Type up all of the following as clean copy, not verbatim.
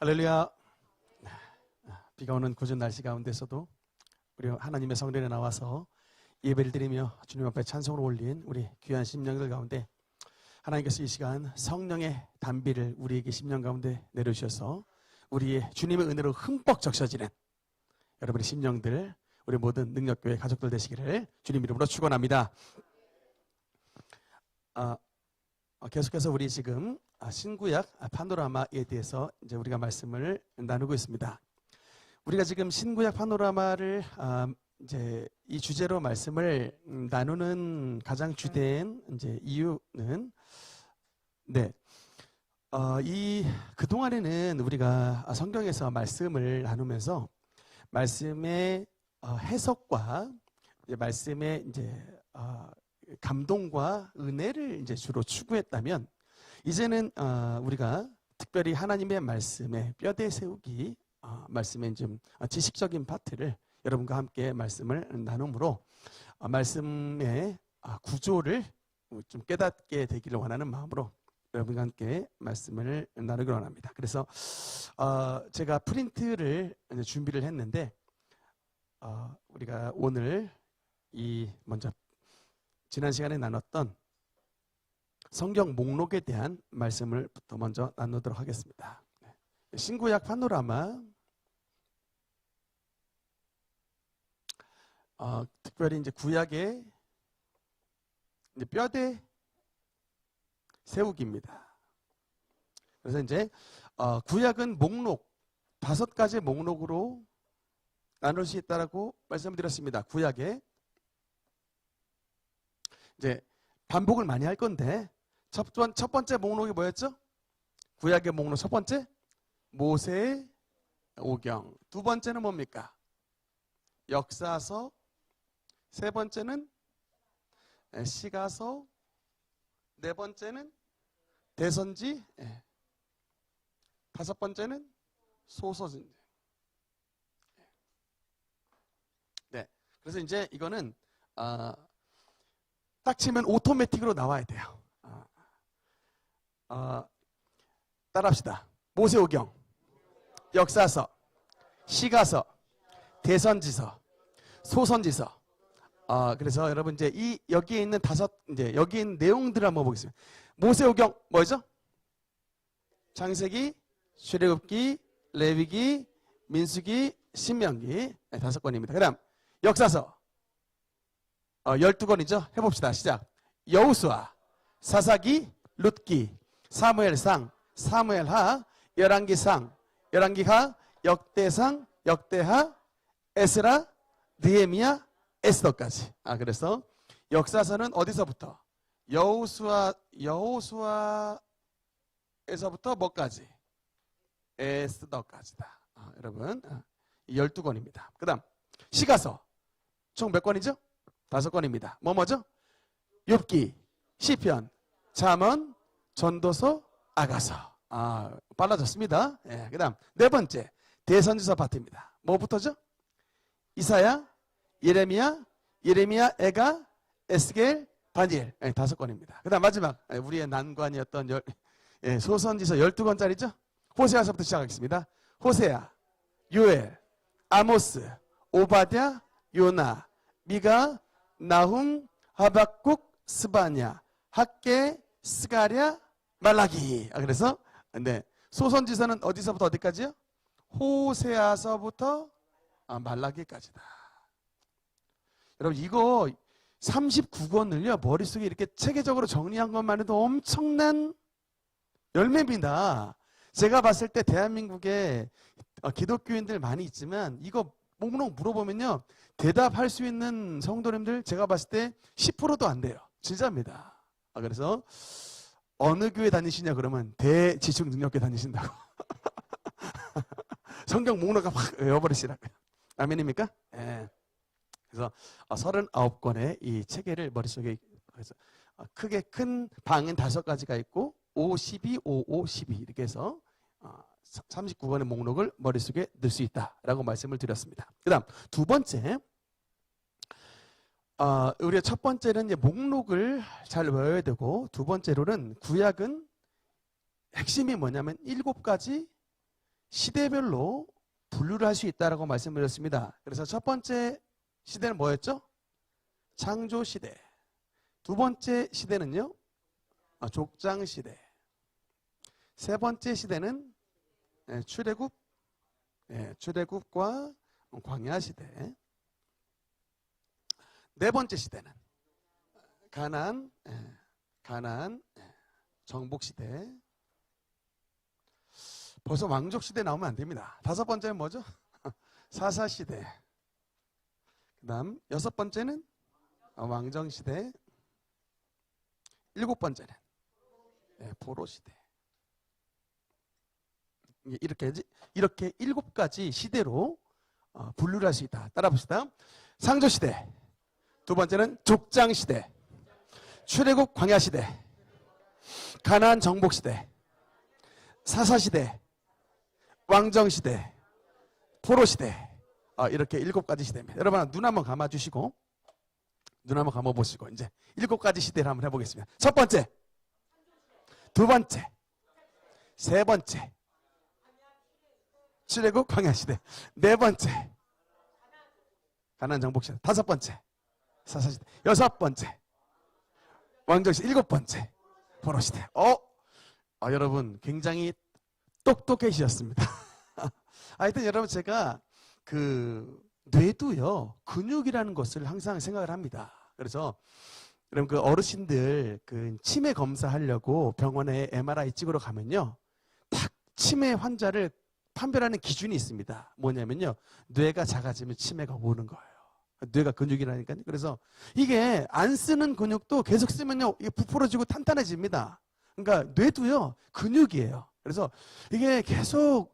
할렐루야. 비가 오는 궂은 날씨 가운데서도 우리 하나님의 성전에 나와서 예배를 드리며 주님 앞에 찬송을 올린 우리 귀한 심령들 가운데 하나님께서 이 시간 성령의 단비를 우리에게 심령 가운데 내려주셔서 우리의 주님의 은혜로 흠뻑 적셔지는 여러분의 심령들, 우리 모든 능력교회 가족들 되시기를 주님 이름으로 축원합니다. 계속해서 우리 지금 신구약 파노라마에 대해서 이제 우리가 말씀을 나누고 있습니다. 우리가 지금 신구약 파노라마를 이제 이 주제로 말씀을 나누는 가장 주된 이제 이유는 이 그동안에는 우리가 성경에서 말씀을 나누면서 말씀의 해석과 이제 말씀의 이제 감동과 은혜를 이제 주로 추구했다면 이제는 우리가 특별히 하나님의 말씀에 뼈대 세우기 말씀의 좀 지식적인 파트를 여러분과 함께 말씀을 나눔으로 말씀의 구조를 좀 깨닫게 되기를 원하는 마음으로 여러분과 함께 말씀을 나누기를 원합니다. 그래서 제가 프린트를 이제 준비를 했는데 우리가 오늘 먼저 지난 시간에 나눴던 성경 목록에 대한 말씀을 부터 먼저 나누도록 하겠습니다. 신구약 파노라마, 특별히 이제 구약의 이제 뼈대 세우기입니다. 그래서 이제 구약은 목록 5가지 목록으로 나눌 수 있다라고 말씀드렸습니다. 구약에 이제 반복을 많이 할 건데 첫 번째 목록이 뭐였죠? 구약의 목록 첫 번째 모세 오경, 두 번째는 뭡니까? 역사서, 세 번째는 시가서, 네 번째는 대선지, 다섯 번째는 소서지. 네, 그래서 이제 이거는 딱 치면 오토매틱으로 나와야 돼요. 따라합시다. 모세오경, 역사서, 시가서, 대선지서, 소선지서. 그래서 여러분 이제 여기에 있는 여기 있는 내용들을 한번 보겠습니다. 모세오경 뭐죠? 창세기, 출애굽기, 레위기, 민수기, 신명기 5권입니다. 그다음 역사서 12권이죠. 해봅시다. 시작. 여호수아, 사사기, 룻기, 사무엘상, 사무엘하, 열왕기상, 열왕기하, 역대상, 역대하, 에스라, 느헤미야, 에스더까지. 그래서 역사서는 어디서부터? 여호수아에서부터 뭐까지? 에스더까지다. 여러분 12권입니다. 그 다음 시가서 총 몇 권이죠? 5권입니다. 뭐죠? 욥기, 시편, 잠언, 전도서, 아가서. 빨라졌습니다. 그 다음 네 번째 대선지서 파트입니다. 뭐부터죠? 이사야, 예레미야, 에가, 에스겔, 다니엘 5권입니다. 그 다음 마지막 우리의 난관이었던 소선지서 12권짜리죠? 호세아서부터 시작하겠습니다. 호세아, 요엘, 아모스, 오바댜, 요나, 미가, 나훔, 하박국, 스바냐, 학개, 스가랴, 말라기. 그래서 소선지서는 어디서부터 어디까지요? 호세아서부터 말라기까지다. 여러분 이거 39권을요 머릿속에 이렇게 체계적으로 정리한 것만 해도 엄청난 열매입니다. 제가 봤을 때 대한민국에 기독교인들 많이 있지만 이거 목록 물어보면요 대답할 수 있는 성도님들 제가 봤을 때 10%도 안 돼요. 진짜입니다. 그래서 어느 교회 다니시냐 그러면 대지축 능력교회 다니신다고. 성경 목록을 확 외워버리시라고요. 아멘입니까? 네. 그래서 39권의 이 체계를 머릿속에 그래서 크게 큰 방은 5가지가 있고 5, 12, 5, 5, 12 이렇게 해서 39권의 목록을 머릿속에 넣을 수 있다라고 말씀을 드렸습니다. 그 다음 두 번째 우리가 첫 번째는 이제 목록을 잘 외워야 되고 두 번째로는 구약은 핵심이 뭐냐면 7가지 시대별로 분류를 할 수 있다라고 말씀드렸습니다. 그래서 첫 번째 시대는 뭐였죠? 창조 시대. 두 번째 시대는요, 족장 시대. 세 번째 시대는 출애굽과 광야 시대. 네 번째 시대는 가나안 정복 시대. 벌써 왕족 시대 나오면 안 됩니다. 다섯 번째는 뭐죠? 사사 시대. 그다음 여섯 번째는 왕정 시대. 일곱 번째는 포로 시대. 이렇게 일곱 가지 시대로 분류를 할 수 있다. 따라 봅시다. 상조 시대. 두 번째는 족장 시대. 출애굽 광야 시대. 가나안 정복 시대. 사사 시대. 왕정 시대. 포로 시대. 이렇게 일곱 가지 시대입니다. 여러분 눈 한번 감아 주시고 눈 한번 감아 보시고 이제 일곱 가지 시대를 한번 해보겠습니다. 첫 번째, 두 번째, 세 번째 출애굽 광야 시대. 네 번째 가나안 정복 시대. 다섯 번째 사사 시대. 여섯 번째 왕정 시대. 일곱 번째 포로 시대. 여러분 굉장히 똑똑해지셨습니다. 하여튼 여러분 제가 뇌도요 근육이라는 것을 항상 생각을 합니다. 그래서 여러분 어르신들 치매 검사하려고 병원에 MRI 찍으러 가면요 딱 치매 환자를 판별하는 기준이 있습니다. 뭐냐면요 뇌가 작아지면 치매가 오는 거예요. 뇌가 근육이라니까요. 그래서 이게 안 쓰는 근육도 계속 쓰면요 이게 부풀어지고 탄탄해집니다. 그러니까 뇌도요 근육이에요. 그래서 이게 계속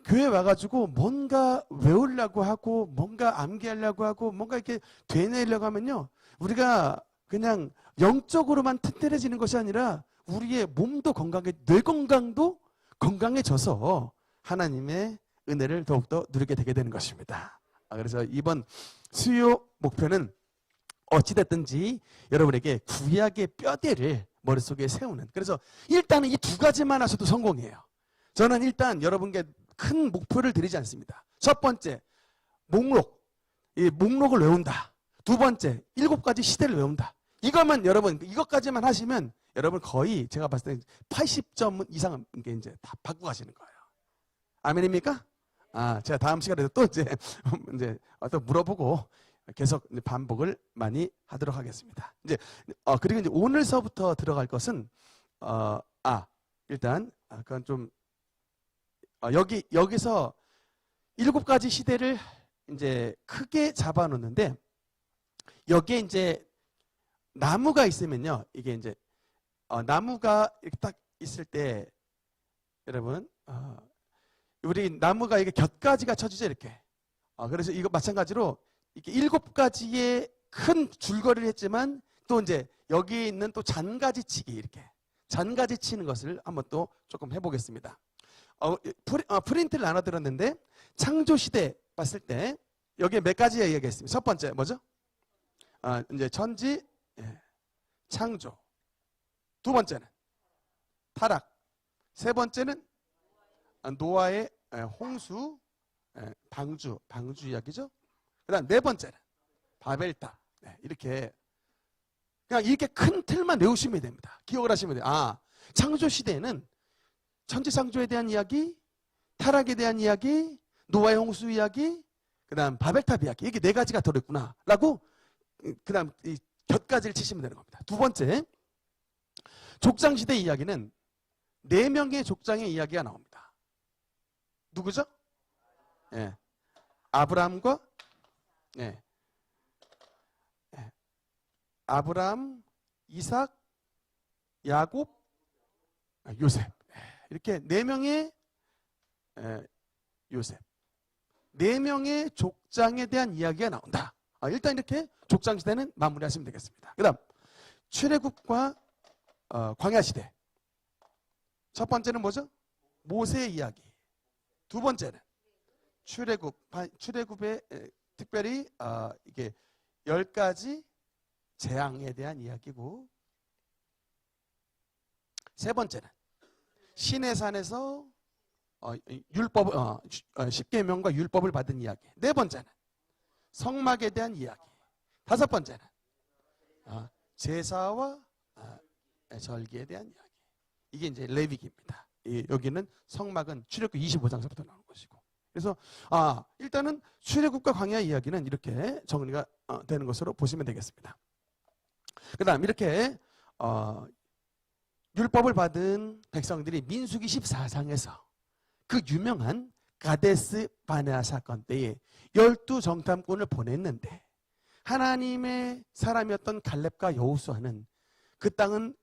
교회 와가지고 뭔가 외우려고 하고 뭔가 암기하려고 하고 뭔가 이렇게 되뇌려고 하면요 우리가 그냥 영적으로만 튼튼해지는 것이 아니라 우리의 몸도 건강해, 뇌 건강도 건강해져서 하나님의 은혜를 더욱더 누리게 되게 되는 것입니다. 그래서 이번 수요 목표는 어찌됐든지 여러분에게 구약의 뼈대를 머릿속에 세우는, 그래서 일단은 이 두 가지만 하셔도 성공이에요. 저는 일단 여러분께 큰 목표를 드리지 않습니다. 첫 번째, 이 목록을 외운다. 두 번째, 7가지 시대를 외운다. 이것까지만 하시면 여러분 거의 제가 봤을 때 80점 이상 이제 다 받고 가시는 거예요. 아멘입니까? 제가 다음 시간에 또 이제 또 물어보고 계속 반복을 많이 하도록 하겠습니다. 그리고 이제 오늘서부터 들어갈 것은 일단 그건 좀 여기서 7가지 시대를 이제 크게 잡아놓는데 여기에 이제 나무가 있으면요 이게 이제 나무가 이렇게 딱 있을 때 여러분 우리 나무가 이게 곁가지가 쳐지죠 이렇게. 그래서 이거 마찬가지로 이렇게 7가지의 큰 줄거리를 했지만 또 이제 여기 있는 또 잔가지 치기, 이렇게 잔가지 치는 것을 한번 또 조금 해보겠습니다. 프린트를 나눠드렸는데 창조시대 봤을 때 여기에 몇 가지 이야기가 있습니다. 첫 번째 뭐죠? 이제 천지, 창조. 두 번째는 타락. 세 번째는 노아의 홍수, 방주 이야기죠. 그다음 네 번째는 바벨탑. 이렇게 그냥 이렇게 큰 틀만 외우시면 됩니다. 기억을 하시면 돼요. 창조 시대에는 천지 창조에 대한 이야기, 타락에 대한 이야기, 노아의 홍수 이야기, 그다음 바벨탑 이야기, 이게 4가지가 들어있구나라고 그다음 이 곁가지를 치시면 되는 겁니다. 두 번째, 족장 시대 이야기는 4명의 족장의 이야기가 나옵니다. 누구죠? 아브라함과 아브라함, 이삭, 야곱, 요셉. 이렇게 4명의 요셉. 4명의 족장에 대한 이야기가 나온다. 일단 이렇게 족장 시대는 마무리하시면 되겠습니다. 그다음 출애굽과 광야 시대. 첫 번째는 뭐죠? 모세의 이야기. 두 번째는 출애굽의 특별히 이게 10가지 재앙에 대한 이야기고, 세 번째는 시내산에서 율법, 십계명과 율법을 받은 이야기. 네 번째는 성막에 대한 이야기. 다섯 번째는 제사와 절기에 대한 이야기. 이게 이제 레위기입니다. 여기는 성막은 출애굽 25장서부터 나오는 것이고. 그래서 일단은 출애굽과 광야 이야기는 이렇게 정리가 되는 것으로 보시면 되겠습니다. 그다음 이렇게 율법을 받은 백성들이 민수기 14장에서 그 유명한 가데스 바네아 사건 때에 12정탐꾼을 보냈는데 하나님의 사람이었던 갈렙과 여호수아는 그 땅은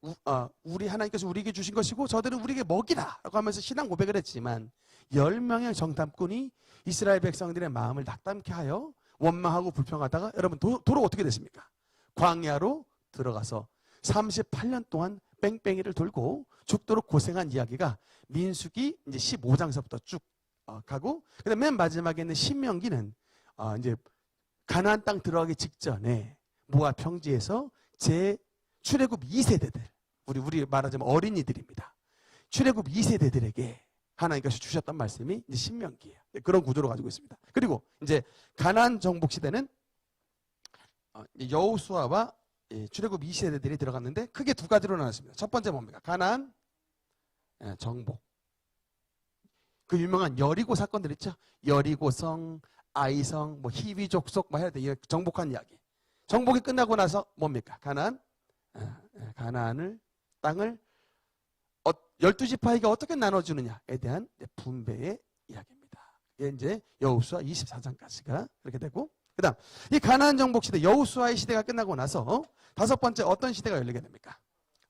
우리 하나님께서 우리에게 주신 것이고 저들은 우리에게 먹이라 라고 하면서 신앙 고백을 했지만 10명의 정탐꾼이 이스라엘 백성들의 마음을 낙담케 하여 원망하고 불평하다가 여러분 도로 어떻게 됐습니까? 광야로 들어가서 38년 동안 뺑뺑이를 돌고 죽도록 고생한 이야기가 민수기 이제 15장서부터 쭉 가고 그다음 맨 마지막에 있는 신명기는 이제 가나안 땅 들어가기 직전에 모압 평지에서 출애굽 2세대들 우리 말하자면 어린이들입니다. 출애굽 2세대들에게 하나님께서 주셨던 말씀이 이제 신명기예요. 그런 구조를 가지고 있습니다. 그리고 이제 가나안 정복 시대는 여호수아와 출애굽 2세대들이 들어갔는데 크게 두 가지로 나눴습니다. 첫 번째 뭡니까? 가나안 정복. 그 유명한 여리고 사건들 있죠. 여리고성, 아이성, 뭐 히위 족속 뭐 해야 돼. 정복한 이야기. 정복이 끝나고 나서 뭡니까? 가나안을 땅을 12지파에게 어떻게 나눠주느냐에 대한 분배의 이야기입니다. 이게 이제 여호수아 24장까지가 그렇게 되고 그다음 이 가나안 정복 시대 여호수아의 시대가 끝나고 나서 다섯 번째 어떤 시대가 열리게 됩니까?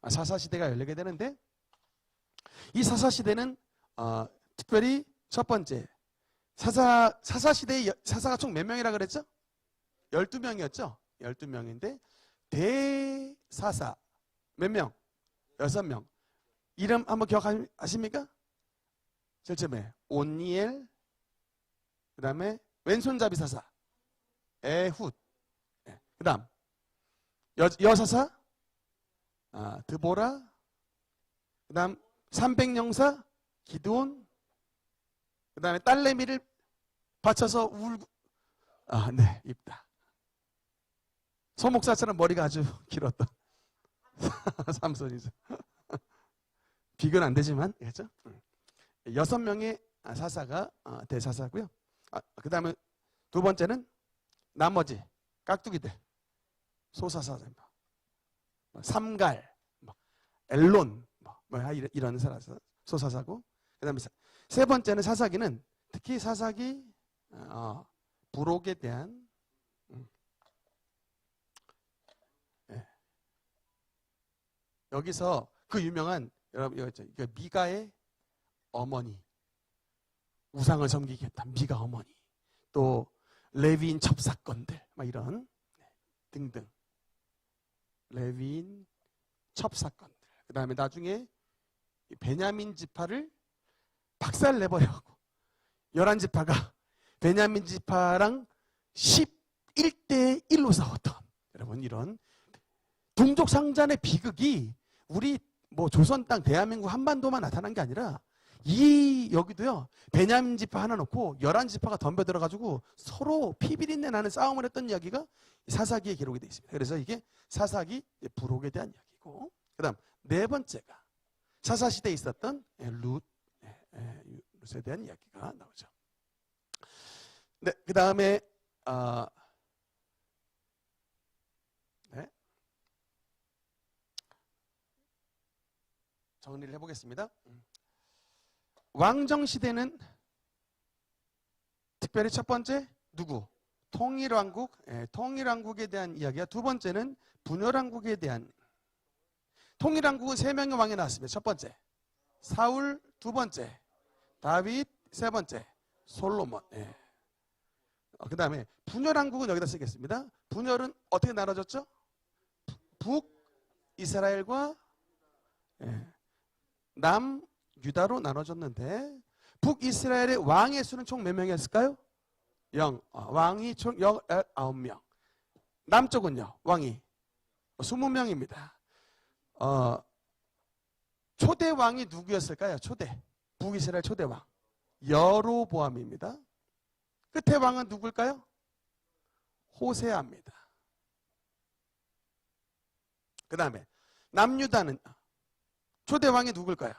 사사 시대가 열리게 되는데 이 사사 시대는 특별히 첫 번째 사사 시대의 사사가 총 몇 명이라 그랬죠? 12명이었죠. 12명인데 대사사 몇 명? 6명. 이름 한번 기억하십니까? 제일 처음에 온니엘, 그 다음에 왼손잡이 사사 에훗, 그 다음 여사사 드보라, 그 다음 300영사 기드온, 그 다음에 딸내미를 바쳐서 울고 네, 입다. 소목사처럼 머리가 아주 길었던 삼손이죠. 비교는 안 되지만 그렇죠? 6명의 사사가 대사사고요. 그 다음에 두 번째는 나머지 깍두기들 소사사, 삼갈, 엘론 이런 소사사고 그 다음에 세 번째는 사사기는 특히 사사기 부록에 대한 여기서 그 유명한 여러분 미가의 어머니 우상을 섬기게 했던 미가 어머니 또 레위인 첩사건들 막 이런 등등 레위인 첩사건들 그 다음에 나중에 베냐민 지파를 박살내버려고 11지파가 베냐민 지파랑 11대 1로 싸웠던 여러분 이런 동족상잔의 비극이 우리 조선 땅 대한민국 한반도만 나타난 게 아니라 여기도요 베냐민 지파 하나 놓고 11지파가 덤벼들어가지고 서로 피비린내 나는 싸움을 했던 이야기가 사사기에 기록이 되어 있습니다. 그래서 이게 사사기 부록에 대한 이야기고 그 다음 네 번째가 사사시대에 있었던 룻에 대한 이야기가 나오죠. 네, 그 다음에 정리를 해보겠습니다. 왕정시대는 특별히 첫 번째 누구? 통일왕국, 통일왕국에 대한 이야기야. 두 번째는 분열왕국에 대한 통일왕국은 3명의 왕이 나왔습니다. 첫 번째 사울, 두 번째 다윗, 세 번째 솔로몬. 그 다음에 분열왕국은 여기다 쓰겠습니다. 분열은 어떻게 나눠졌죠? 북이스라엘과 남유다로 나눠졌는데 북이스라엘의 왕의 수는 총 몇 명이었을까요? 0. 왕이 총 19명. 남쪽은요. 왕이 20명입니다. 초대 왕이 누구였을까요? 북이스라엘 초대 왕. 여로보암입니다. 끝에 왕은 누굴까요? 호세아입니다. 그 다음에 남유다는 초대 왕이 누굴까요?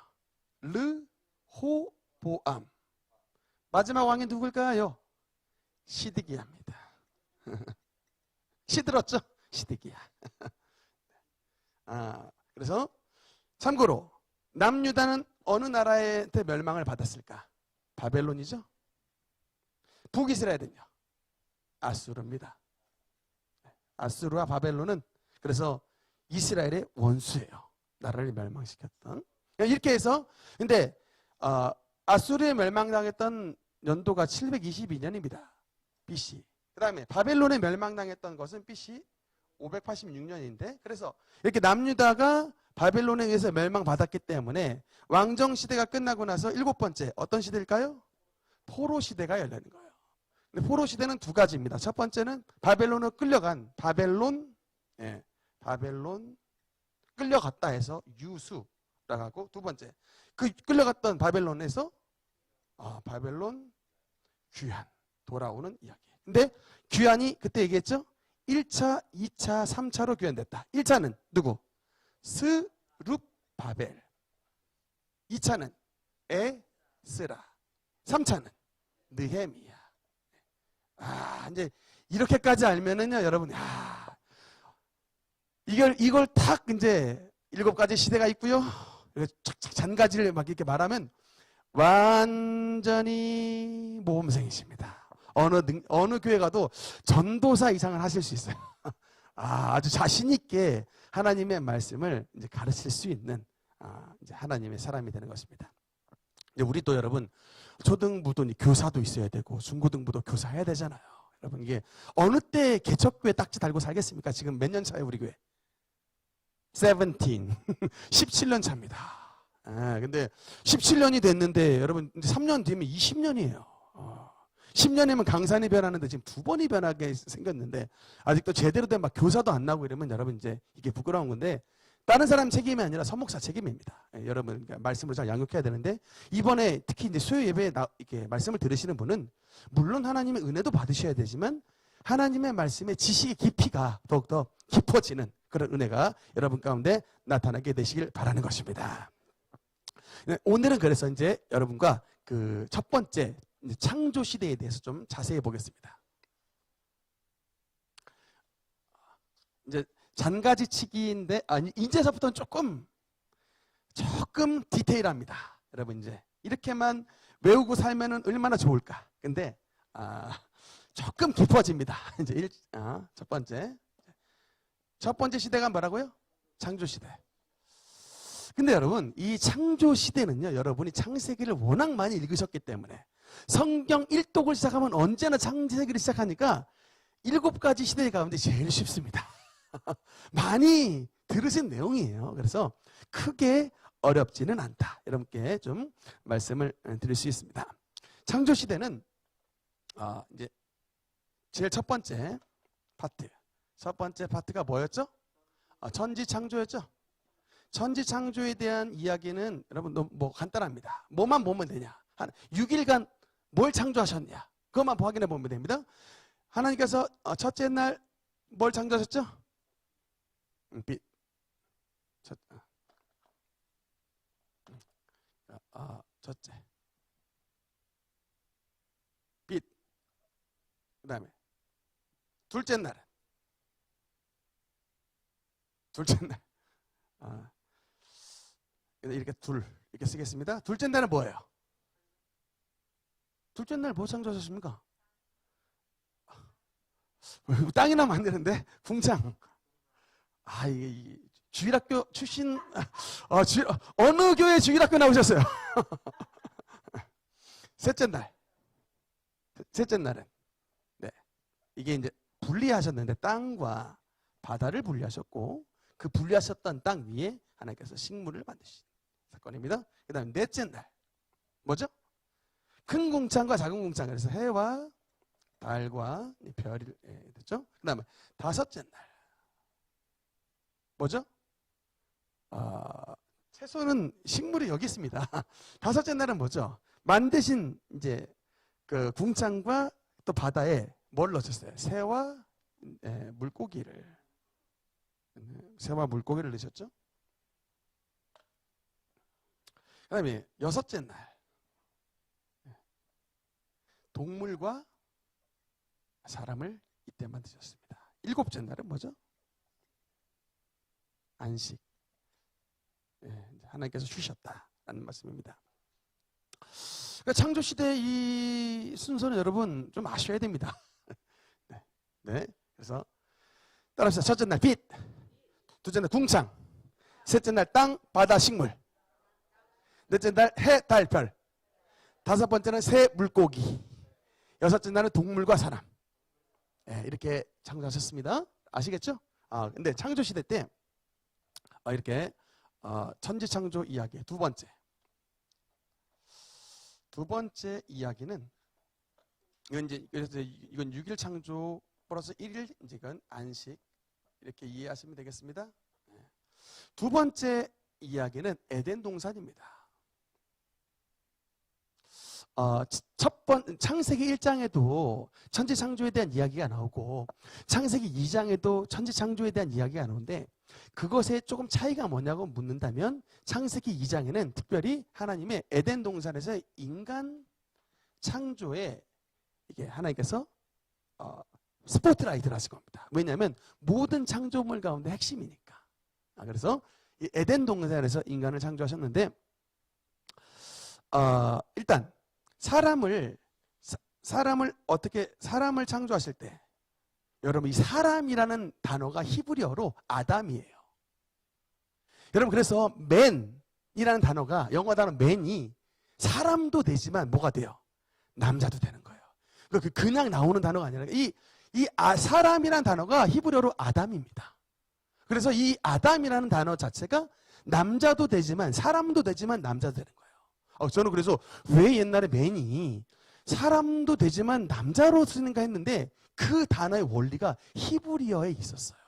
르호보암. 마지막 왕이 누굴까요? 시드기야입니다. 시들었죠? 시드기야. 그래서 참고로 남유다는 어느 나라한테 멸망을 받았을까? 바벨론이죠. 북이스라엘은요? 아수르입니다. 아수르와 바벨론은 그래서 이스라엘의 원수예요. 나라를 멸망시켰던. 이렇게 해서 근데 아수르에 멸망당했던 연도가 722년입니다. BC. 그 다음에 바벨론에 멸망당했던 것은 BC 586년인데 그래서 이렇게 남유다가 바벨론에 의해서 멸망받았기 때문에 왕정시대가 끝나고 나서 일곱 번째 어떤 시대일까요? 포로시대가 열리는 거예요. 근데 포로시대는 두 가지입니다. 첫 번째는 바벨론으로 끌려간 바벨론 끌려갔다 해서 유수라고 하고 두 번째 그 끌려갔던 바벨론에서 바벨론 귀환 돌아오는 이야기. 근데 귀환이 그때 얘기했죠? 1차, 2차, 3차로 귀환됐다. 1차는 누구? 스룹바벨. 2차는 에스라. 3차는 느헤미야. 이제 이렇게까지 알면은요, 여러분, 이걸 탁 이제 7가지 시대가 있고요. 착착 잔가지를 막 이렇게 말하면 완전히 모범생이십니다. 어느 교회 가도 전도사 이상을 하실 수 있어요. 아주 자신 있게 하나님의 말씀을 이제 가르칠 수 있는 이제 하나님의 사람이 되는 것입니다. 이제 우리 또 여러분 초등부도 교사도 있어야 되고 중고등부도 교사해야 되잖아요. 여러분 이게 어느 때 개척교회 딱지 달고 살겠습니까? 지금 몇 년 차예요 우리 교회? 17, 17년 차입니다. 근데 17년이 됐는데 여러분 이제 3년 뒤면 20년이에요. 10년이면 강산이 변하는데 지금 2번이 변하게 생겼는데 아직도 제대로 된 막 교사도 안 나오고 이러면 여러분 이제 이게 부끄러운 건데 다른 사람 책임이 아니라 선목사 책임입니다. 여러분 말씀을 잘 양육해야 되는데 이번에 특히 이제 수요 예배에 이렇게 말씀을 들으시는 분은 물론 하나님의 은혜도 받으셔야 되지만 하나님의 말씀의 지식의 깊이가 더욱더 깊어지는 그런 은혜가 여러분 가운데 나타나게 되시길 바라는 것입니다. 오늘은 그래서 이제 여러분과 그 첫 번째 창조 시대에 대해서 좀 자세히 보겠습니다. 이제 잔가지치기인데 이제서부터는 조금 디테일합니다. 여러분 이제 이렇게만 외우고 살면은 얼마나 좋을까. 근데 조금 깊어집니다. 이제 첫 번째 시대가 뭐라고요? 창조 시대. 근데 여러분 이 창조 시대는요, 여러분이 창세기를 워낙 많이 읽으셨기 때문에 성경 1독을 시작하면 언제나 창세기를 시작하니까 7가지 시대 가운데 제일 쉽습니다. 많이 들으신 내용이에요. 그래서 크게 어렵지는 않다. 여러분께 좀 말씀을 드릴 수 있습니다. 창조 시대는 이제 제일 첫 번째 파트가 뭐였죠? 천지창조였죠. 천지창조에 대한 이야기는 여러분 뭐 간단합니다. 뭐만 보면 되냐? 한 6일간 뭘 창조하셨냐? 그것만 확인해 보면 됩니다. 하나님께서 첫째 날 뭘 창조하셨죠? 빛. 첫째. 빛. 그 다음에 둘째 날은 이렇게 이렇게 쓰겠습니다. 둘째 날은 뭐예요? 둘째 날 뭐 창조하셨습니까? 땅이나 만드는데 궁창. 이게 주일학교 출신 어느 교회 주일학교 나오셨어요? 셋째 날은 이게 이제 분리하셨는데 땅과 바다를 분리하셨고 그 분리하셨던 땅 위에 하나님께서 식물을 만드신 사건입니다. 그 다음에 넷째 날 뭐죠? 큰 궁창과 작은 궁창, 그래서 해와 달과 별이 됐죠. 그 다음에 다섯째 날 뭐죠? 채소는 식물이 여기 있습니다. 다섯째 날은 뭐죠? 만드신 이제 그 궁창과 또 바다에 뭘 넣으셨어요? 새와 물고기를. 새와 물고기를 넣으셨죠? 그 다음에 여섯째 날 동물과 사람을 이때 만드셨습니다. 일곱째 날은 뭐죠? 안식. 하나님께서 쉬셨다라는 말씀입니다. 그러니까 창조시대 이 순서는 여러분 좀 아셔야 됩니다. 네. 그래서 따라합시다. 첫째 날 빛, 둘째 날 궁창, 셋째 날 땅, 바다, 식물, 넷째 날 해, 달, 별, 다섯 번째는 새, 물고기, 여섯째 날은 동물과 사람. 이렇게 창조하셨습니다. 아시겠죠? 근데 창조시대 때 이렇게 천지창조 이야기 두 번째 이야기는 이건 6일 창조 플러스 1일 이제 이건 안식 이렇게 이해하시면 되겠습니다. 두 번째 이야기는 에덴 동산입니다. 창세기 1장에도 천지창조에 대한 이야기가 나오고 창세기 2장에도 천지창조에 대한 이야기가 나오는데 그것에 조금 차이가 뭐냐고 묻는다면 창세기 2장에는 특별히 하나님의 에덴 동산에서 인간 창조에 이게 하나님께서 스포트라이트를 하신 겁니다. 왜냐하면 모든 창조물 가운데 핵심이니까. 그래서 이 에덴 동산에서 인간을 창조하셨는데 일단 사람을 창조하실 때 여러분 이 사람이라는 단어가 히브리어로 아담이에요. 여러분 그래서 맨이라는 단어가 영어 단어 맨이 사람도 되지만 뭐가 돼요? 남자도 되는 거예요. 그냥 나오는 단어가 아니라 사람이라는 단어가 히브리어로 아담입니다. 그래서 이 아담이라는 단어 자체가 남자도 되지만 사람도 되지만 남자도 되는 거예요. 저는 그래서 왜 옛날에 맨이 사람도 되지만 남자로 쓰는가 했는데 그 단어의 원리가 히브리어에 있었어요.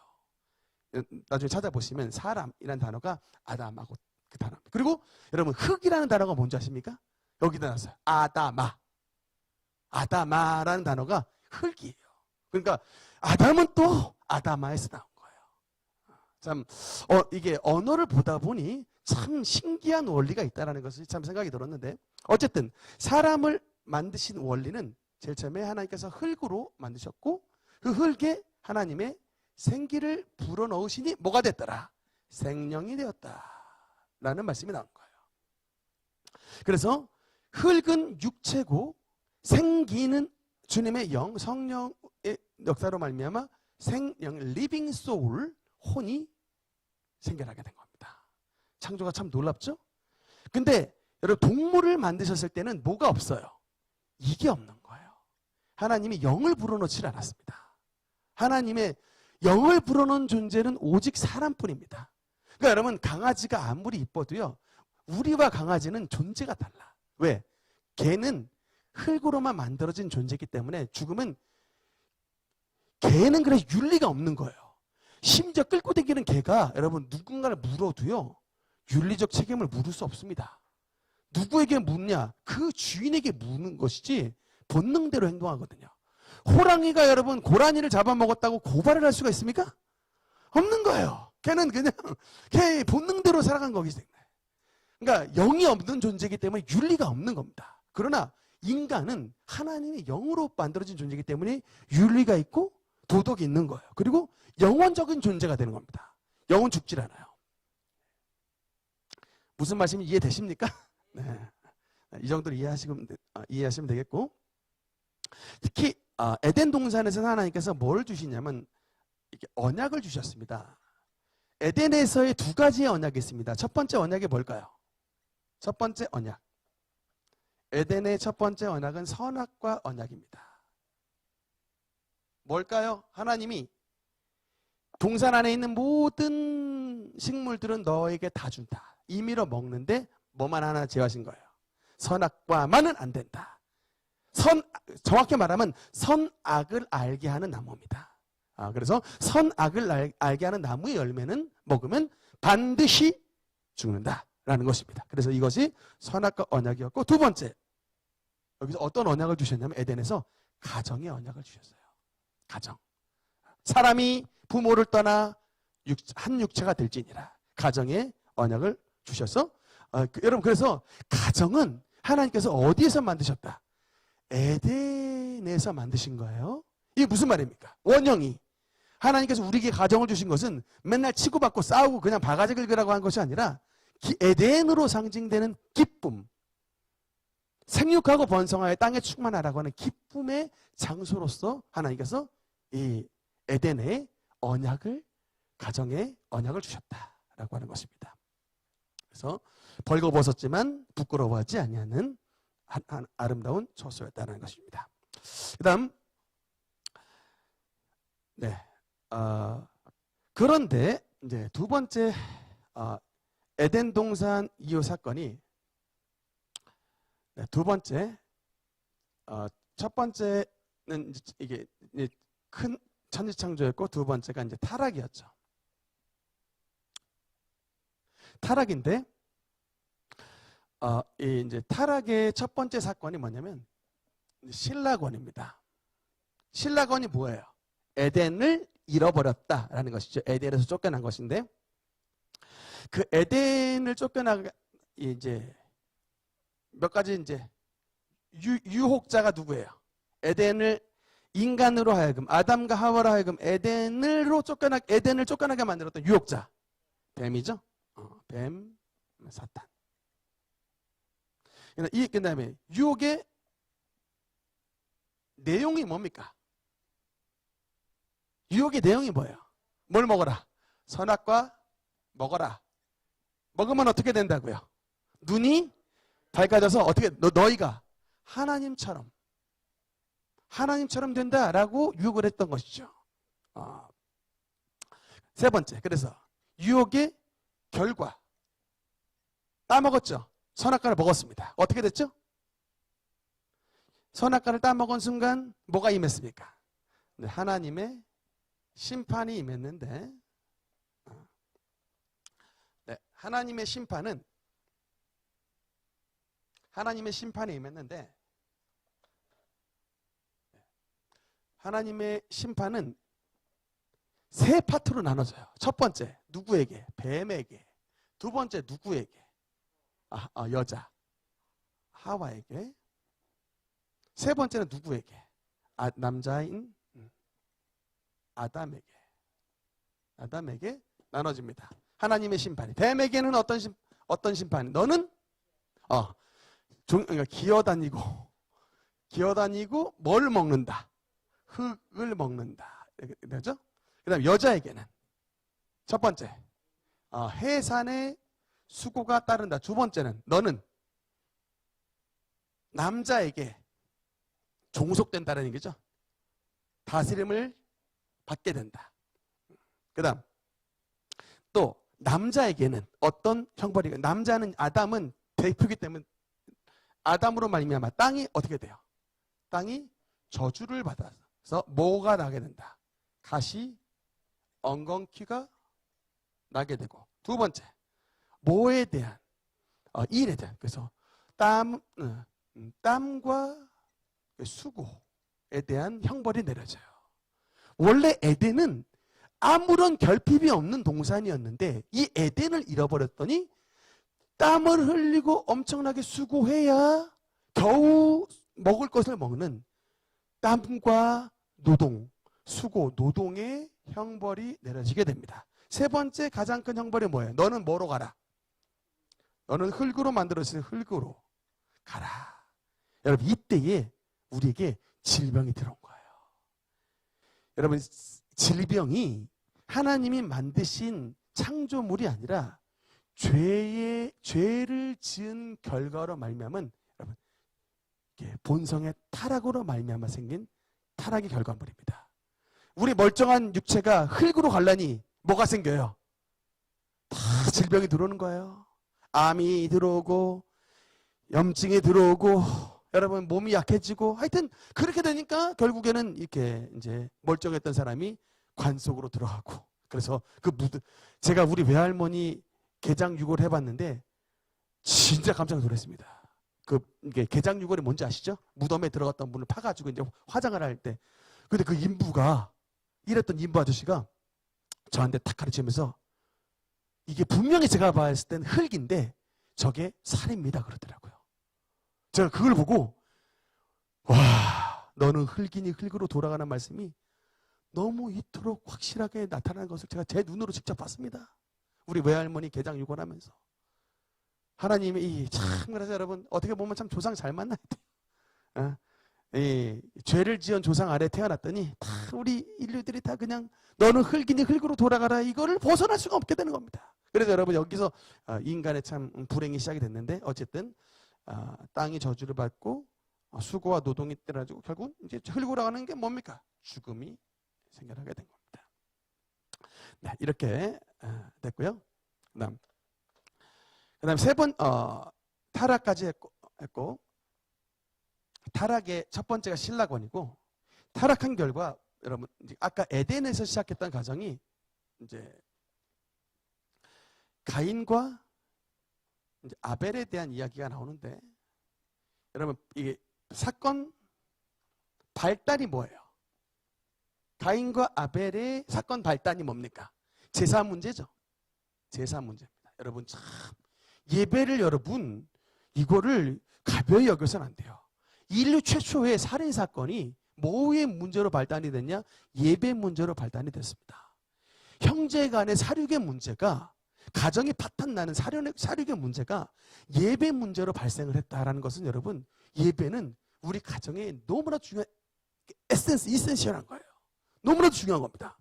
나중에 찾아보시면 사람이라는 단어가 아담하고 그 단어입니다. 그리고 여러분 흙이라는 단어가 뭔지 아십니까? 여기다 놨어요. 아다마라는 단어가 흙이에요. 그러니까 아담은 또 아다마에서 나온 거예요. 참 이게 언어를 보다 보니 참 신기한 원리가 있다는 것이 참 생각이 들었는데 어쨌든 사람을 만드신 원리는 제일 처음에 하나님께서 흙으로 만드셨고 그 흙에 하나님의 생기를 불어넣으시니 뭐가 됐더라? 생명이 되었다라는 말씀이 나온 거예요. 그래서 흙은 육체고 생기는 주님의 영, 성령의 역사로 말미암아 생명, 리빙 소울, 혼이 생겨나게 된 겁니다. 창조가 참 놀랍죠? 근데 여러분 동물을 만드셨을 때는 뭐가 없어요? 이게 없는 거예요. 하나님이 영을 불어넣지 않았습니다. 하나님의 영을 불어넣은 존재는 오직 사람뿐입니다. 그러니까 여러분 강아지가 아무리 이뻐도요. 우리와 강아지는 존재가 달라. 왜? 개는 흙으로만 만들어진 존재이기 때문에 죽으면 개는 그래서 윤리가 없는 거예요. 심지어 끌고 다니는 개가 여러분 누군가를 물어도요. 윤리적 책임을 물을 수 없습니다. 누구에게 묻냐? 그 주인에게 묻는 것이지 본능대로 행동하거든요. 호랑이가 여러분 고라니를 잡아먹었다고 고발을 할 수가 있습니까? 없는 거예요. 걔는 그냥 걔 본능대로 살아간 거기 때문에. 그러니까 영이 없는 존재이기 때문에 윤리가 없는 겁니다. 그러나 인간은 하나님의 영으로 만들어진 존재이기 때문에 윤리가 있고 도덕이 있는 거예요. 그리고 영원적인 존재가 되는 겁니다. 영은 죽질 않아요. 무슨 말씀이 이해되십니까? 네. 이 정도로 이해하시면 되겠고 특히 에덴 동산에서는 하나님께서 뭘 주시냐면 이렇게 언약을 주셨습니다. 에덴에서의 두 가지의 언약이 있습니다. 첫 번째 언약이 뭘까요? 첫 번째 언약. 에덴의 첫 번째 언약은 선악과 언약입니다. 뭘까요? 하나님이 동산 안에 있는 모든 식물들은 너에게 다 준다. 임의로 먹는데 뭐만 하나 제어하신 거예요. 선악과만은 안 된다. 정확히 말하면 선악을 알게 하는 나무입니다. 그래서 선악을 알게 하는 나무의 열매는 먹으면 반드시 죽는다라는 것입니다. 그래서 이것이 선악과 언약이었고 두 번째 여기서 어떤 언약을 주셨냐면 에덴에서 가정의 언약을 주셨어요. 가정. 사람이 부모를 떠나 한 육체가 될지니라. 가정의 언약을 주셔서 여러분, 그래서 가정은 하나님께서 어디에서 만드셨다? 에덴에서 만드신 거예요. 이게 무슨 말입니까? 원형이 하나님께서 우리에게 가정을 주신 것은 맨날 치고받고 싸우고 그냥 바가지 긁으라고 한 것이 아니라 에덴으로 상징되는 기쁨, 생육하고 번성하여 땅에 충만하라고 하는 기쁨의 장소로서 하나님께서 이 에덴의 언약을, 가정의 언약을 주셨다라고 하는 것입니다. 그래서 벌거벗었지만 부끄러워하지 아니하는 아름다운 처소였다는 것입니다. 그다음, 그런데 이제 두 번째 에덴 동산 이후 사건이, 두 번째, 첫 번째는 이게 큰 천지창조였고, 두 번째가 이제 타락이었죠. 타락인데, 이 이제 타락의 첫 번째 사건이 뭐냐면 신라권입니다. 신라권이 뭐예요? 에덴을 잃어버렸다라는 것이죠. 에덴에서 쫓겨난 것인데, 그 에덴을 쫓겨나가 이제 몇 가지 이제 유혹자가 누구예요? 에덴을 인간으로 하여금, 아담과 하와로 하여금 에덴을 쫓겨나게 만들었던 유혹자, 뱀이죠. 뱀, 사탄. 그 다음에 유혹의 내용이 뭡니까? 유혹의 내용이 뭐예요? 뭘 먹어라? 선악과 먹어라. 먹으면 어떻게 된다고요? 눈이 밝아져서 어떻게, 너희가 하나님처럼 된다라고 유혹을 했던 것이죠. 세 번째, 그래서 유혹의 결과, 따먹었죠. 선악과를 먹었습니다. 어떻게 됐죠? 선악과를 따먹은 순간 뭐가 임했습니까? 하나님의 심판이 임했는데, 하나님의 심판이 임했는데, 하나님의 심판은 세 파트로 나눠져요. 첫 번째, 누구에게? 뱀에게. 두 번째, 누구에게? 여자, 하와에게. 세 번째는 누구에게? 남자인 아담에게 나눠집니다. 하나님의 심판이. 뱀에게는 어떤 심판이? 너는 그러니까 기어다니고 뭘 먹는다? 흙을 먹는다. 그렇죠? 그다음 여자에게는 첫 번째, 해산의 수고가 따른다. 두 번째는 너는 남자에게 종속된다는 얘기죠. 다스림을 받게 된다. 그 다음 또 남자에게는 어떤 형벌이, 아담은 대표이기 때문에 아담으로 말미암아 땅이 어떻게 돼요? 땅이 저주를 받아서 뭐가 나게 된다? 가시, 엉겅퀴가 나게 되고, 두 번째, 뭐에 대한, 일에 대한, 그래서 땀과 수고에 대한 형벌이 내려져요. 원래 에덴은 아무런 결핍이 없는 동산이었는데 이 에덴을 잃어버렸더니 땀을 흘리고 엄청나게 수고해야 겨우 먹을 것을 먹는 땀과 노동, 수고, 노동의 형벌이 내려지게 됩니다. 세 번째 가장 큰 형벌이 뭐예요? 너는 뭐로 가라? 너는 흙으로 만들어진 흙으로 가라. 여러분, 이때에 우리에게 질병이 들어온 거예요. 여러분, 질병이 하나님이 만드신 창조물이 아니라 죄를 지은 결과로 말미암은, 여러분, 본성의 타락으로 말미암아 생긴 타락의 결과물입니다. 우리 멀쩡한 육체가 흙으로 가려니 뭐가 생겨요? 다 질병이 들어오는 거예요. 암이 들어오고 염증이 들어오고, 여러분, 몸이 약해지고, 하여튼 그렇게 되니까 결국에는 이렇게 이제 멀쩡했던 사람이 관 속으로 들어가고, 그래서 제가 우리 외할머니 개장 유골 해봤는데 진짜 깜짝 놀랐습니다. 이게 개장유골이 뭔지 아시죠? 무덤에 들어갔던 문을 파가지고 이제 화장을 할 때. 근데 그 인부가, 이랬던 인부 아저씨가 저한테 탁 가르치면서 이게 분명히 제가 봤을 땐 흙인데 저게 살입니다 그러더라고요. 제가 그걸 보고 와, 너는 흙이니 흙으로 돌아가는 말씀이 너무 이토록 확실하게 나타나는 것을 제가 제 눈으로 직접 봤습니다. 우리 외할머니 개장 유골하면서. 하나님이 참, 그래서 여러분 어떻게 보면 참 조상 잘 만나야 돼요. 죄를 지은 조상 아래 태어났더니 다 우리 인류들이 다 그냥 너는 흙이니 흙으로 돌아가라, 이거를 벗어날 수가 없게 되는 겁니다. 그래서 여러분 여기서 인간의 참 불행이 시작이 됐는데, 어쨌든 땅이 저주를 받고 수고와 노동이 때라지고 결국 이제 흙으로 가는 게 뭡니까? 죽음이 생겨나게 된 겁니다. 네, 이렇게 됐고요. 그다음 세 번 타락까지 했고 타락의 첫 번째가 신라권이고, 타락한 결과 여러분 아까 에덴에서 시작했던 과정이 이제 가인과 이제 아벨에 대한 이야기가 나오는데, 여러분 이게 사건 발단이 뭐예요? 가인과 아벨의 사건 발단이 뭡니까? 제사 문제죠. 제사 문제입니다. 여러분 참 예배를, 여러분 이거를 가벼이 여겨서는 안 돼요. 인류 최초의 살인 사건이 뭐의 문제로 발단이 됐냐? 예배 문제로 발단이 됐습니다. 형제 간의 사륙의 문제가, 가정이 파탄나는 사륙의 문제가 예배 문제로 발생을 했다라는 것은, 여러분 예배는 우리 가정에 너무나 중요한 이센시얼한 거예요. 너무나도 중요한 겁니다.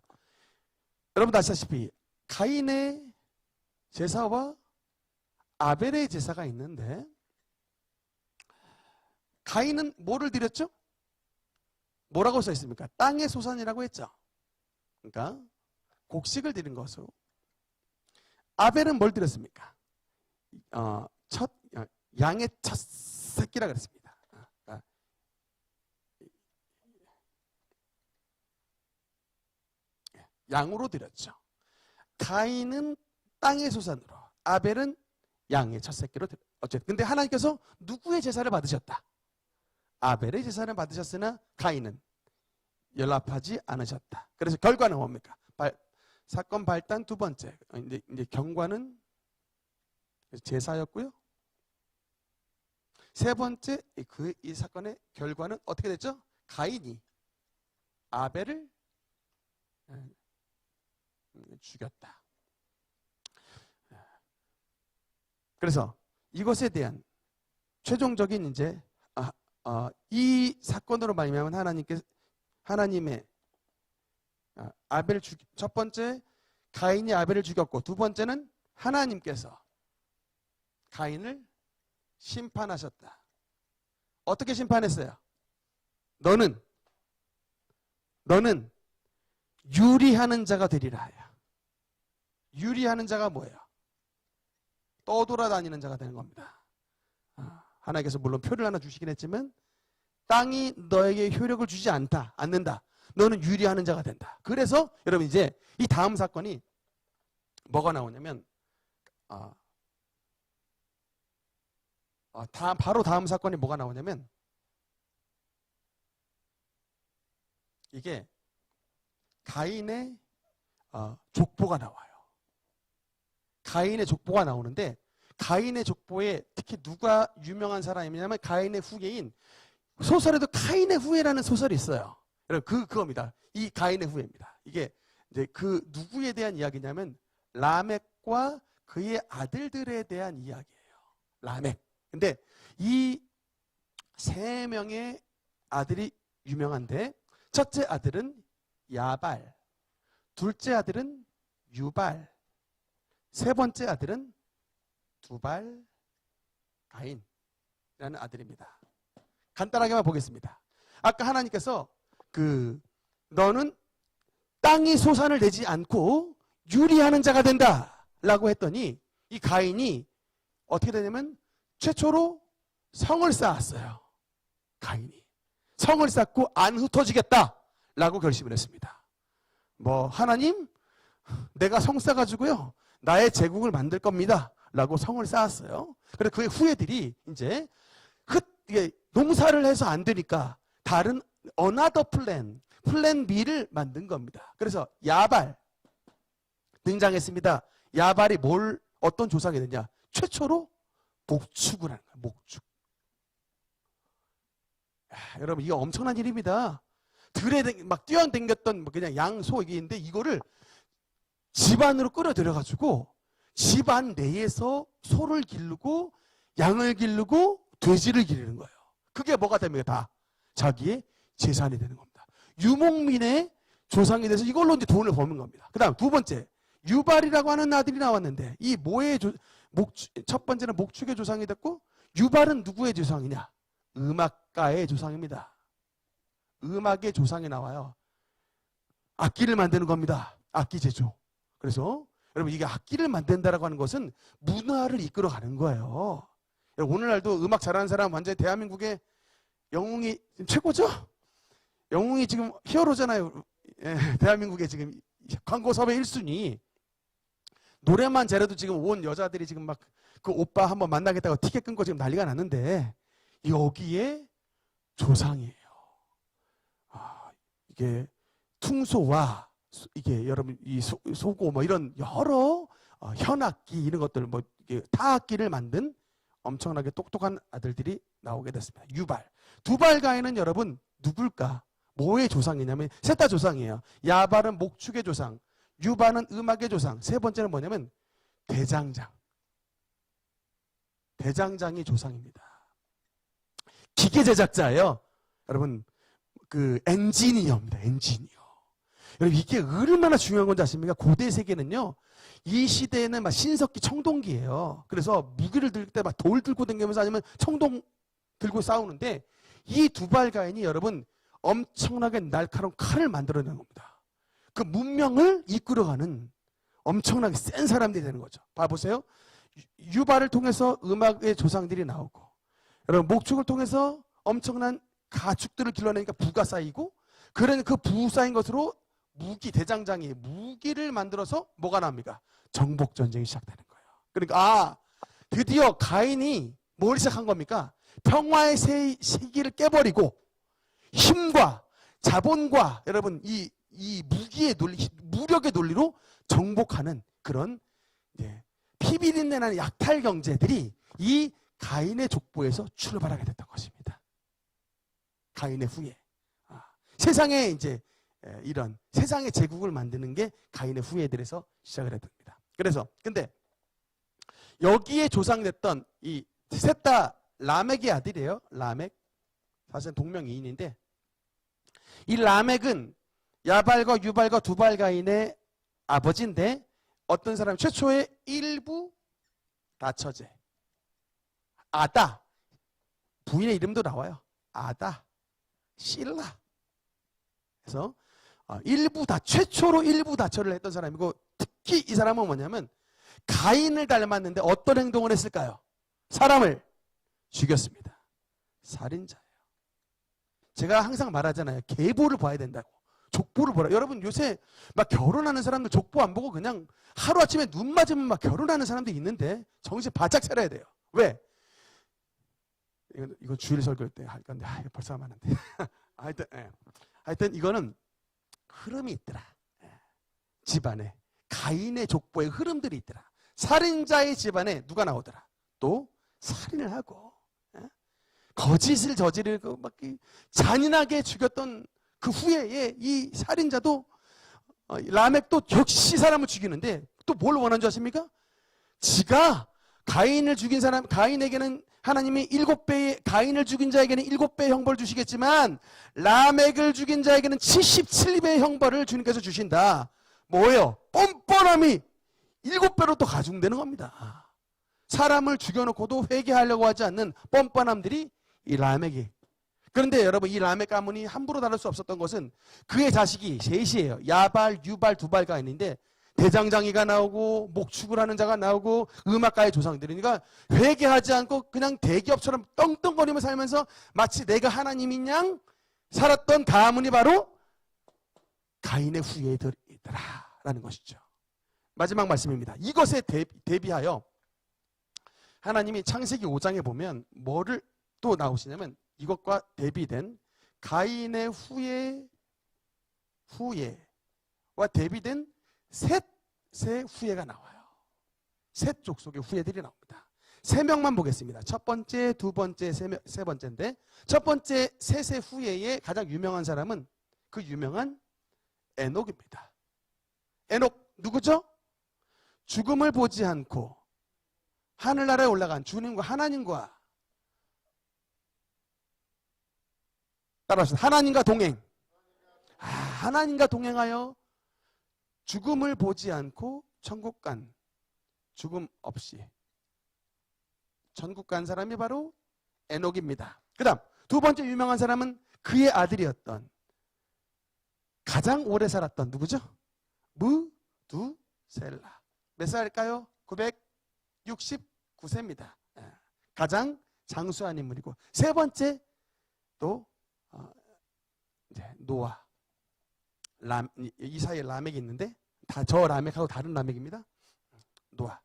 여러분 아시다시피 가인의 제사와 아벨의 제사가 있는데, 가인은 뭐를 드렸죠? 뭐라고 써 있습니까? 땅의 소산이라고 했죠. 그러니까 곡식을 드린 것으로. 아벨은 뭘 드렸습니까? 양의 첫 새끼라 그랬습니다. 양으로 드렸죠. 가인은 땅의 소산으로, 아벨은 양의 첫 새끼로 드렸죠. 어쨌든 근데 하나님께서 누구의 제사를 받으셨다? 아벨의 제사를 받으셨으나 가인은 연락하지 않으셨다. 그래서 결과는 뭡니까? 사건 발단 두 번째, 이제 경과는 제사였고요. 세 번째, 이 사건의 결과는 어떻게 됐죠? 가인이 아벨을 죽였다. 그래서 이것에 대한 최종적인 이제 이 사건으로 말미암아 하나님의 첫 번째 가인이 아벨을 죽였고, 두 번째는 하나님께서 가인을 심판하셨다. 어떻게 심판했어요? 너는 유리하는 자가 되리라 하여. 유리하는 자가 뭐예요? 떠돌아다니는 자가 되는 겁니다. 하나님께서 물론 표를 하나 주시긴 했지만, 땅이 너에게 효력을 주지 않는다. 너는 유리하는 자가 된다. 그래서 여러분 이제 이 다음 사건이 뭐가 나오냐면, 바로 다음 사건이 뭐가 나오냐면, 이게 가인의 족보가 나와요. 가인의 족보가 나오는데, 가인의 족보에 특히 누가 유명한 사람이냐면 가인의 후예인, 소설에도 가인의 후예라는 소설이 있어요. 여러분 그겁니다. 이 가인의 후예입니다. 이게 이제 그 누구에 대한 이야기냐면 라멕과 그의 아들들에 대한 이야기예요. 라멕. 근데 이 세 명의 아들이 유명한데, 첫째 아들은 야발, 둘째 아들은 유발, 세 번째 아들은 두발 가인이라는 아들입니다. 간단하게만 보겠습니다. 아까 하나님께서 너는 땅이 소산을 내지 않고 유리하는 자가 된다 라고 했더니, 이 가인이 어떻게 되냐면 최초로 성을 쌓았어요. 가인이 성을 쌓고 안 흩어지겠다 라고 결심을 했습니다. 하나님, 내가 성 쌓아가지고요 나의 제국을 만들 겁니다 라고 성을 쌓았어요. 그래서 그의 후예들이 이제 이게 농사를 해서 안 되니까 다른 another 플랜 B를 만든 겁니다. 그래서 야발 등장했습니다. 야발이 어떤 조상이 되냐? 최초로 목축을 하는 거예요. 목축. 여러분 이게 엄청난 일입니다. 들에 막 뛰어댕겼던 그냥 양, 소 이게 있는데 이거를 집안으로 끌어들여가지고 집안 내에서 소를 기르고 양을 기르고 돼지를 기르는 거예요. 그게 뭐가 됩니까? 다 자기의 재산이 되는 겁니다. 유목민의 조상이 돼서 이걸로 이제 돈을 버는 겁니다. 그 다음 두 번째, 유발이라고 하는 아들이 나왔는데 이 첫 번째는 목축의 조상이 됐고, 유발은 누구의 조상이냐? 음악가의 조상입니다. 음악의 조상이 나와요. 악기를 만드는 겁니다. 악기 제조. 그래서 여러분 이게 악기를 만든다라고 하는 것은 문화를 이끌어가는 거예요. 오늘날도 음악 잘하는 사람 완전히 대한민국의 영웅이 최고죠? 영웅이 지금 히어로잖아요. 예, 대한민국의 지금 광고 섭외 1순위. 노래만 잘해도 지금 온 여자들이 지금 막 그 오빠 한번 만나겠다고 티켓 끊고 지금 난리가 났는데 여기에 조상이에요. 이게 퉁소와 이게 여러분 이 소고 뭐 이런 여러 현악기 이런 것들 뭐 타악기를 만든 엄청나게 똑똑한 아들들이 나오게 됐습니다. 유발. 두발가인은 여러분 누굴까? 뭐의 조상이냐면 셋 다 조상이에요. 야발은 목축의 조상, 유발은 음악의 조상, 세 번째는 뭐냐면 대장장. 대장장이 조상입니다. 기계 제작자예요. 여러분 그 엔지니어입니다. 엔지니어. 여러분 이게 얼마나 중요한 건지 아십니까? 고대 세계는요. 이 시대에는 막 신석기 청동기예요. 그래서 무기를 들 때 막 돌 들고 다니면서 아니면 청동 들고 싸우는데 이 두발가인이 여러분 엄청나게 날카로운 칼을 만들어내는 겁니다. 그 문명을 이끌어가는 엄청나게 센 사람들이 되는 거죠. 봐보세요. 유발을 통해서 음악의 조상들이 나오고, 여러분 목축을 통해서 엄청난 가축들을 길러내니까 부가 쌓이고, 그런 그 부 쌓인 것으로 무기, 대장장이 무기를 만들어서 뭐가 납니까? 정복 전쟁이 시작되는 거예요. 그러니까 드디어 가인이 뭘 시작한 겁니까? 평화의 세기를 깨버리고 힘과 자본과 여러분 이 무기의 논리, 무력의 논리로 정복하는 그런 피비린내 나는 약탈 경제들이 이 가인의 족보에서 출발하게 됐던 것입니다. 가인의 후예. 세상에 이제 이런 세상의 제국을 만드는 게 가인의 후예들에서 시작을 했답니다. 그래서 근데 여기에 조상됐던 이 셋 다 라멕의 아들이에요. 라멕. 사실 동명이인인데 이 라멕은 야발과 유발과 두발가인의 아버지인데 어떤 사람이 최초의 일부 다처제 아다, 부인의 이름도 나와요. 아다, 실라. 그래서 최초로 일부 다처를 했던 사람이고, 특히 이 사람은 뭐냐면 가인을 닮았는데 어떤 행동을 했을까요? 사람을 죽였습니다. 살인자예요. 제가 항상 말하잖아요. 계보를 봐야 된다고. 족보를 보라. 여러분 요새 막 결혼하는 사람들 족보 안 보고 그냥 하루아침에 눈 맞으면 막 결혼하는 사람도 있는데 정신 바짝 차려야 돼요. 왜? 이건 주일 설교할 때 할 건데 벌써 하면 안 돼. 하여튼 이거는 흐름이 있더라. 집안에 가인의 족보의 흐름들이 있더라. 살인자의 집안에 누가 나오더라. 또 살인을 하고 거짓을 저지르고 막 잔인하게 죽였던 그 후에 이 살인자도 라멕도 역시 사람을 죽이는데 또 뭘 원하는 줄 아십니까? 지가 가인을 죽인 사람, 가인에게는 하나님이 7배의, 가인을 죽인 자에게는 7배의 형벌을 주시겠지만 라멕을 죽인 자에게는 77배의 형벌을 주님께서 주신다. 뭐예요? 뻔뻔함이 7배로 또 가중되는 겁니다. 사람을 죽여놓고도 회개하려고 하지 않는 뻔뻔함들이 이 라멕이. 그런데 여러분 이 라멕 가문이 함부로 다룰 수 없었던 것은 그의 자식이 셋이에요. 야발, 유발, 두발가인인데 대장장이가 나오고 목축을 하는 자가 나오고 음악가의 조상들이니까 회개하지 않고 그냥 대기업처럼 떵떵거리며 살면서 마치 내가 하나님인 양 살았던 가문이 바로 가인의 후예들이더라라는 것이죠. 마지막 말씀입니다. 이것에 대비하여 하나님이 창세기 5장에 보면 뭐를 또 나오시냐면 이것과 대비된 가인의 후예와 대비된 셋의 후예가 나와요. 셋 족속의 후예들이 나옵니다. 세 명만 보겠습니다. 첫 번째, 두 번째, 세 번째인데 첫 번째 셋의 후예의 가장 유명한 사람은 그 유명한 에녹입니다. 에녹 누구죠? 죽음을 보지 않고 하늘나라에 올라간 주님과 하나님과 따라하시죠. 하나님과 동행. 하나님과 동행하여 죽음을 보지 않고 천국 간 죽음 없이 천국 간 사람이 바로 에녹입니다. 그 다음 두 번째 유명한 사람은 그의 아들이었던 가장 오래 살았던 누구죠? 무두셀라. 몇 살일까요? 969세입니다. 가장 장수한 인물이고 세 번째 또 노아, 이 사이에 라멕이 있는데 다 저 라멕하고 다른 라멕입니다. 노아,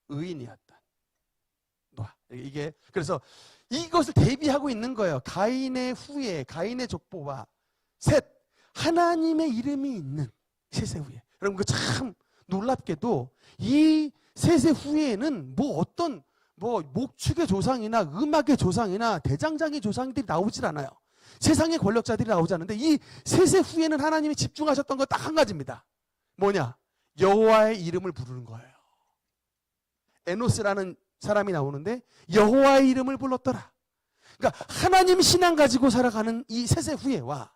의인이었던 노아. 이게 그래서 이것을 대비하고 있는 거예요. 가인의 후예, 가인의 족보와 셋, 하나님의 이름이 있는 셋의 후예. 여러분 그 참 놀랍게도 이 셋의 후예에는 어떤 목축의 조상이나 음악의 조상이나 대장장의 조상들이 나오질 않아요. 세상의 권력자들이 나오지 않는데 이 셋의 후예는 하나님이 집중하셨던 거 딱 한 가지입니다. 뭐냐? 여호와의 이름을 부르는 거예요. 에노스라는 사람이 나오는데 여호와의 이름을 불렀더라. 그러니까 하나님 신앙 가지고 살아가는 이 셋의 후예와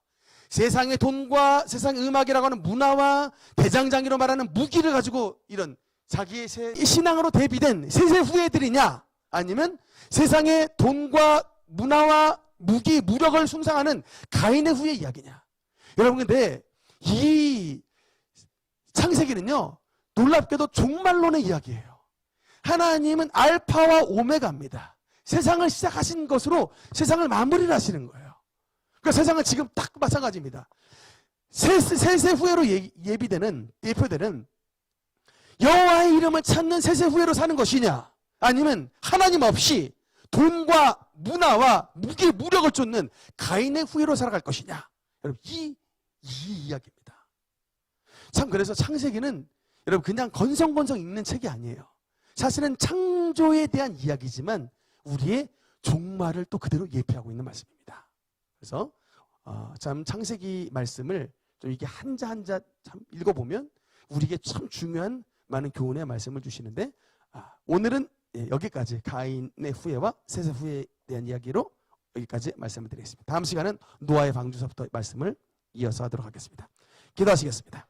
세상의 돈과 세상의 음악이라고 하는 문화와 대장장이로 말하는 무기를 가지고 이런 자기의 신앙으로 대비된 셋의 후예들이냐, 아니면 세상의 돈과 문화와 무기, 무력을 숭상하는 가인의 후예 이야기냐. 여러분 근데 이 창세기는요 놀랍게도 종말론의 이야기예요. 하나님은 알파와 오메가입니다. 세상을 시작하신 것으로 세상을 마무리를 하시는 거예요. 그러니까 세상은 지금 딱 마찬가지입니다. 셋의 후예로 예표되는 여호와의 이름을 찾는 셋의 후예로 사는 것이냐, 아니면 하나님 없이 돈과 문화와 무기, 무력을 쫓는 가인의 후예로 살아갈 것이냐. 여러분 이 이야기입니다. 참 그래서 창세기는 여러분 그냥 건성건성 읽는 책이 아니에요. 사실은 창조에 대한 이야기지만 우리의 종말을 또 그대로 예표하고 있는 말씀입니다. 그래서 참 창세기 말씀을 좀 이게 한자 한자 참 읽어보면 우리에게 참 중요한 많은 교훈의 말씀을 주시는데, 오늘은 여기까지 가인의 후예와 셋의 후예에 대한 이야기로 여기까지 말씀을 드리겠습니다. 다음 시간은 노아의 방주서부터 말씀을 이어서 하도록 하겠습니다. 기도하시겠습니다.